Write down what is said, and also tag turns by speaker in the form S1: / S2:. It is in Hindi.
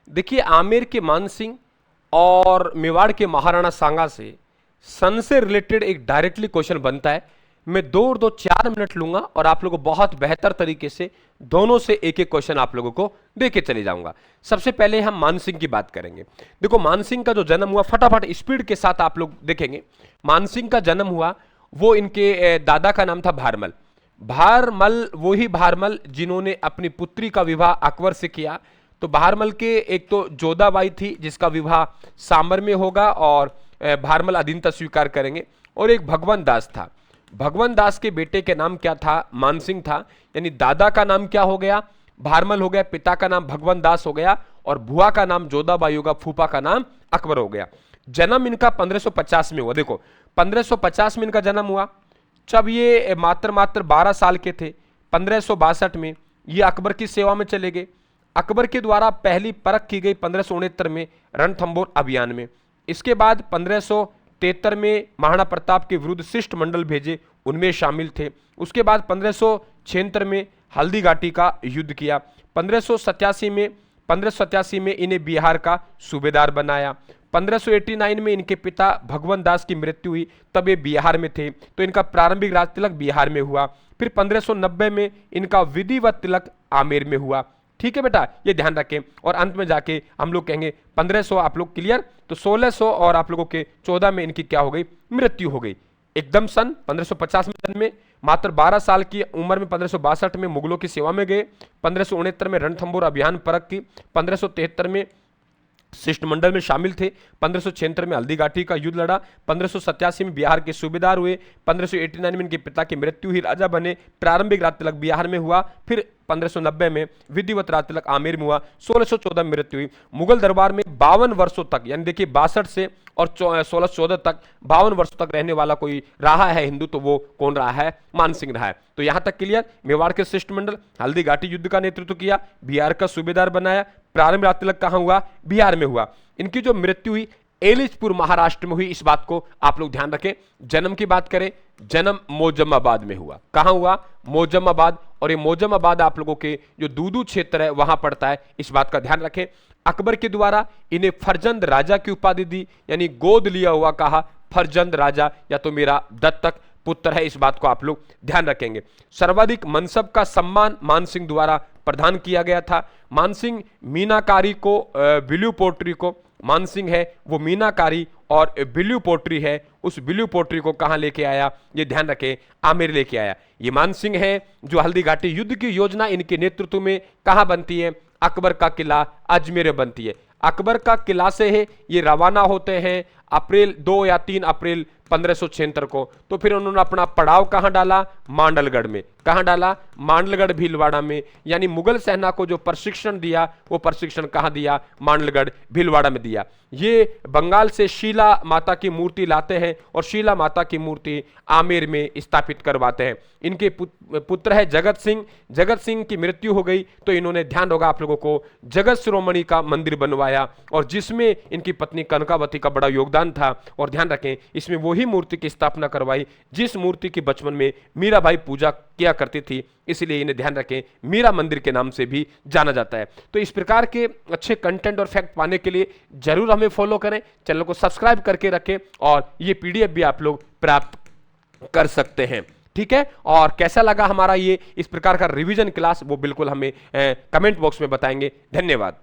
S1: देखिए, आमेर के मानसिंह और मेवाड़ के महाराणा सांगा से सन से रिलेटेड एक डायरेक्टली क्वेश्चन बनता है। मैं 2 और 2 4 मिनट लूंगा और आप लोगों को बहुत बेहतर तरीके से दोनों से एक एक क्वेश्चन आप लोगों को दे के चले जाऊंगा। सबसे पहले हम मानसिंह की बात करेंगे। देखो, मानसिंह का जो जन्म हुआ, फटाफट स्पीड के साथ आप लोग देखेंगे। मानसिंह का जन्म हुआ, वो इनके दादा का नाम था भारमल। भारमल वही भारमल जिन्होंने अपनी पुत्री का विवाह अकबर से किया। तो भारमल के एक तो जोधाबाई थी जिसका विवाह सांबर में होगा और भारमल अधीनता स्वीकार करेंगे, और एक भगवान दास था। भगवान दास के बेटे के नाम क्या था? मानसिंह था। यानी दादा का नाम क्या हो गया? भारमल हो गया, पिता का नाम भगवान दास हो गया, और बुआ का नाम जोधाबाई होगा, फूफा का नाम अकबर हो गया। जन्म इनका 1550 में हुआ। देखो, 1550 में इनका जन्म हुआ, जब ये मात्र 12 साल के थे। 1562 में ये अकबर की सेवा में चले गए। अकबर के द्वारा पहली परख की गई 1569 में रणथंबोर अभियान में। इसके बाद 1573 में महाराणा प्रताप के विरुद्ध शिष्टमंडल भेजे, उनमें शामिल थे। उसके बाद 1576 में हल्दी घाटी का युद्ध किया। 1587 में इन्हें बिहार का सूबेदार बनाया। 1589 में इनके पिता भगवान दास की मृत्यु हुई, तब ये बिहार में थे, तो इनका प्रारंभिक राज तिलक बिहार में हुआ। फिर 1590 में इनका विधिवत तिलक आमेर में हुआ। ठीक है बेटा, ये ध्यान रखें। और अंत में जाके हम लोग कहेंगे 1500 आप लोग क्लियर। तो 1600 और आप लोगों के 14 में इनकी क्या हो गई? मृत्यु हो गई। एकदम सन 1550 में जन्मे, मात्र 12 साल की उम्र में 1562 में मुगलों की सेवा में गए। 1569 में रणथंबोर अभियान परख की। 1573 में शिष्टमंडल में शामिल थे। 1576 में हल्दी घाटी का युद्ध लड़ा। 1587 में बिहार के सूबेदार हुए। 1589 में इनके पिता की मृत्यु हुई, राजा बने। प्रारंभिक राज तिलक बिहार में हुआ। फिर 1590 में विधिवत राज तिलक आमेर में हुआ। 1614 में मृत्यु हुई। मुगल दरबार में 52 वर्षों तक, यानी देखिए 62 से और 1614 तक 52 वर्षों तक रहने वाला कोई रहा है हिंदू, तो वो कौन रहा है? मानसिंह रहा है। तो यहां तक क्लियर। मेवाड़ के शिष्टमंडल, हल्दी घाटी युद्ध का नेतृत्व किया, बिहार का सूबेदार बनाया। प्रारंभिक राज तिलक कहां हुआ? बिहार में हुआ। इनकी जो मृत्यु हुई एलिचपुर महाराष्ट्र में हुई, इस बात को आप लोग ध्यान रखें। जन्म की बात करें, जन्म मोजम्माबाद में हुआ। कहां हुआ? मोजम्माबाद। और ये मोजम्माबाद आप लोगों के जो दूदू क्षेत्र है वहां पड़ता है, इस बात का ध्यान रखें। अकबर के द्वारा इन्हें फरजंद राजा की उपाधि दी, यानी गोद लिया हुआ कहा फरजंद राजा, या तो मेरा दत्तक पुत्र है, इस बात को आप लोग ध्यान रखेंगे। सर्वाधिक मनसब का सम्मान मानसिंह द्वारा प्रदान किया गया था। मानसिंह मीनाकारी को ब्लू पोट्री को, मानसिंह है वो मीनाकारी और ब्लू पोट्री है, उस ब्लू पोट्री को कहां लेके आया? ये ध्यान रखें, आमेर लेके आया। ये मानसिंह है जो हल्दी घाटी युद्ध की योजना इनके नेतृत्व में कहां बनती है? अकबर का किला अजमेर में बनती है। अकबर का किला से है ये रवाना होते हैं अप्रैल 2 या 3 अप्रैल 1576 को। तो फिर उन्होंने अपना पड़ाव कहां डाला? मांडलगढ़ में। कहां डाला? मांडलगढ़ भीलवाड़ा में। यानी मुगल सेना को जो प्रशिक्षण दिया, वो प्रशिक्षण कहां दिया? मांडलगढ़ भीलवाड़ा में दिया। ये बंगाल से शीला माता की मूर्ति लाते हैं और शीला माता की मूर्ति आमेर में स्थापित करवाते हैं। इनके पुत्र है जगत सिंह। जगत सिंह की मृत्यु हो गई, तो इन्होंने, ध्यान होगा आप लोगों को, जगत शिरोमणि का मंदिर बनवाया, और जिसमें इनकी पत्नी कनकावती का बड़ा योगदान था। और ध्यान रखें, इसमें वही मूर्ति की स्थापना करवाई जिस मूर्ति की बचपन में मीराबाई पूजा किया करती थी, इसलिए इन्हें, ध्यान रखें, मीरा मंदिर के नाम से भी जाना जाता है। तो इस प्रकार के अच्छे कंटेंट और फैक्ट पाने के लिए जरूर हमें फॉलो करें, चैनल को सब्सक्राइब करके रखें, और ये पीडीएफ भी आप लोग प्राप्त कर सकते हैं। ठीक है, और कैसा लगा हमारा ये इस प्रकार का रिवीजन क्लास, वो बिल्कुल हमें कमेंट बॉक्स में बताएंगे। धन्यवाद।